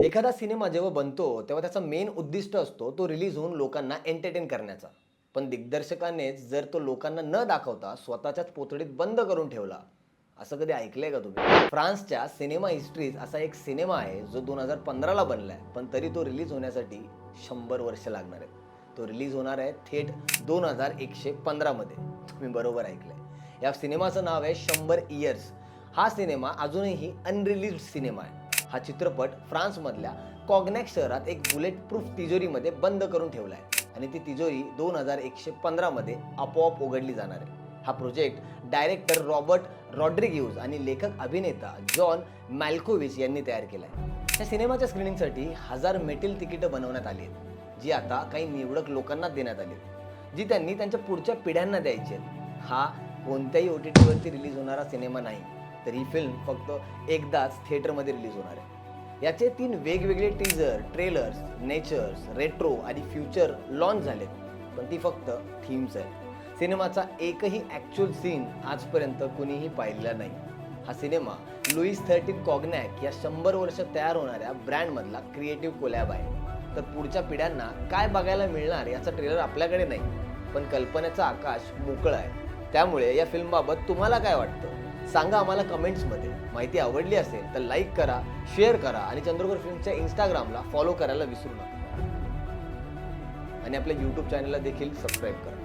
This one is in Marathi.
एखादा सिनेमा जेव्हा बनतो तेव्हा त्याचा मेन उद्दिष्ट असतो तो रिलीज होऊन लोकांना एंटरटेन करण्याचा. पण दिग्दर्शकानेच जर तो लोकांना न दाखवता स्वतःच्याच पोतडीत बंद करून ठेवला, असं कधी ऐकलंय का तुम्ही? फ्रान्सच्या सिनेमा हिस्ट्रीज असा एक सिनेमा आहे जो 2015ला बनलाय, पण तरी तो रिलीज होण्यासाठी 100 वर्ष लागणार आहेत. तो रिलीज होणार आहे थेट 2115 मध्ये. तुम्ही बरोबर ऐकलंय. या सिनेमाचं नाव आहे 100 इयर्स. हा सिनेमा अजूनही अनरिलीज्ड सिनेमा आहे. हा चित्रपट फ्रान्समधल्या कॉग्नॅक शहरात एक बुलेट प्रूफ तिजोरीमध्ये बंद करून ठेवला आहे आणि ती तिजोरी 2115 मध्ये आपोआप उघडली जाणार आहे. हा प्रोजेक्ट डायरेक्टर रॉबर्ट रॉड्रिग्यूज आणि लेखक अभिनेता जॉन मॅल्कोविच यांनी तयार केला आहे. या सिनेमाच्या स्क्रीनिंगसाठी 1000 मेटल तिकीटं बनवण्यात आली आहेत, जी आता काही निवडक लोकांना देण्यात आली आहेत, जी त्यांनी त्यांच्या पुढच्या पिढ्यांना द्यायची आहेत. हा कोणत्याही OTT वरती रिलीज होणारा सिनेमा नाही, तर ही फिल्म फक्त एकदाच थिएटरमध्ये रिलीज होणार आहे. याचे 3 वेगवेगळे टीजर, ट्रेलर्स, नेचर्स, रेट्रो आणि फ्युचर लॉन्च झालेत, पण ती फक्त थीम्स आहेत. सिनेमाचा एकही ॲक्च्युअल सीन आजपर्यंत कुणीही पाहिलेला नाही. हा सिनेमा लुईस 13 कॉग्नॅक या 100 वर्ष तयार होणाऱ्या ब्रँडमधला क्रिएटिव्ह कोलॅब आहे. तर पुढच्या पिढ्यांना काय बघायला मिळणार याचा ट्रेलर आपल्याकडे नाही, पण कल्पनेचा आकाश मोकळं आहे. त्यामुळे या फिल्मबाबत तुम्हाला काय वाटतं सांगा आम्हाला कमेंट्समध्ये. माहिती आवडली असेल तर लाईक करा, शेअर करा आणि चंद्रकोर फिल्मच्या इंस्टाग्रामला फॉलो करायला विसरू नका आणि आपल्या YouTube चॅनलला देखील सबस्क्राईब करा.